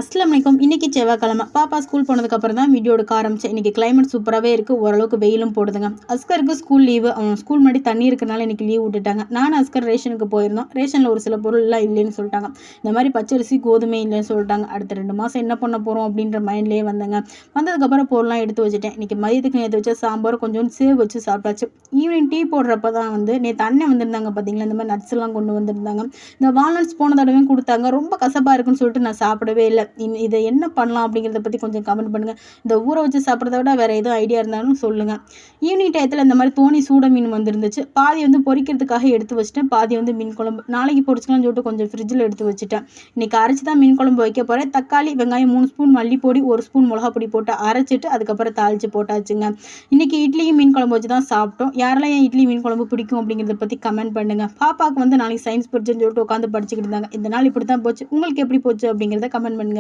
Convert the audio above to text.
அஸ்லாம் வலைக்கும். இன்னைக்கு செவ்வாய்க்கிழமை. பாப்பா ஸ்கூல் போனதுக்கப்புறம் தான் வீடியோ எடுக்க ஆரம்பிச்சேன். இன்னைக்கு கிளைமேட் சூப்பராகவே இருக்குது. ஓரளவுக்கு வெயிலும் போடுதுங்க. அஸ்கருக்கு ஸ்கூல் லீவு. அவன் ஸ்கூல் முன்னாடி தண்ணி இருக்கனால இன்னைக்கு லீவ் விட்டுட்டாங்க. நானும் அஸ்கர் ரேஷனுக்கு போயிருந்தோம். ரேஷனில் ஒரு சில பொருள்லாம் இல்லைன்னு சொல்லிட்டாங்க. இந்த மாதிரி பச்சரிசி கோதுமை இல்லைன்னு சொல்லிட்டாங்க. அடுத்த 2 மாதம் என்ன பண்ண போகிறோம் அப்படின்ற மைண்ட்லேயே வந்தேங்க. வந்ததுக்கப்புறம் பொருள்லாம் எடுத்து வச்சுட்டேன். இன்னைக்கு மதியத்துக்கு நேற்று வச்ச சாம்பார் கொஞ்சோண்டு சேவ் வச்சு சாப்பிட்டாச்சு. ஈவினிங் டீ போடுறப்ப தான் நேற்று அண்ணன் வந்திருந்தாங்க பார்த்தீங்களா, இந்த மாதிரி நட்ஸ் எல்லாம் கொண்டு வந்திருந்தாங்க. இந்த வால்நட்ஸ் போன தடவையும் கொடுத்தாங்க. ரொம்ப கசப்பாக இருக்குன்னு சொல்லிட்டு நான் சாப்பிடவே இல்லை. இதை என்ன பண்ணலாம் அப்படிங்கிறத பற்றி கொஞ்சம் கமெண்ட் பண்ணுங்கள். இந்த ஊற வச்சு சாப்பிட்றத விட வேறு எதுவும் ஐடியா இருந்தாலும் சொல்லுங்கள். ஈவினிங் டயத்தில் இந்த மாதிரி தோணி சூட மீன் வந்துருந்துச்சு. பாதி பொரிக்கிறதுக்காக எடுத்து வச்சுட்டேன். பாதி மீன் குழம்பு நாளைக்கு பொரிச்சுக்கலாம்னு சொல்லிட்டு கொஞ்சம் ஃப்ரிட்ஜில் எடுத்து வச்சுட்டேன். இன்றைக்கி அரைச்சி தான் மீன் குழம்பு வைக்க போகிறேன். தக்காளி வெங்காயம் 3 ஸ்பூன் மல்லிப்பொடி 1 ஸ்பூன் மிளகா பொடி போட்டு அரைச்சிட்டு அதுக்கப்புறம் தாளித்து போட்டாச்சுங்க. இன்றைக்கி இட்லியும் மீன் குழம்பு வச்சு தான் சாப்பிட்டோம். யாரெல்லாம் என் இட்லி மீன் குழம்பு பிடிக்கும் அப்படிங்கிறத பற்றி கமெண்ட் பண்ணுங்கள். பாப்பாவுக்கு நாளைக்கு சயின்ஸ் படிச்சுன்னு சொல்லிட்டு உட்காந்து படிச்சுக்கிட்டு இருந்தாங்க. இந்த நாள் இப்படி தான் போச்சு. உங்களுக்கு எப்படி போச்சு அப்படிங்கிறத கமெண்ட் பண்ணுங்கள்.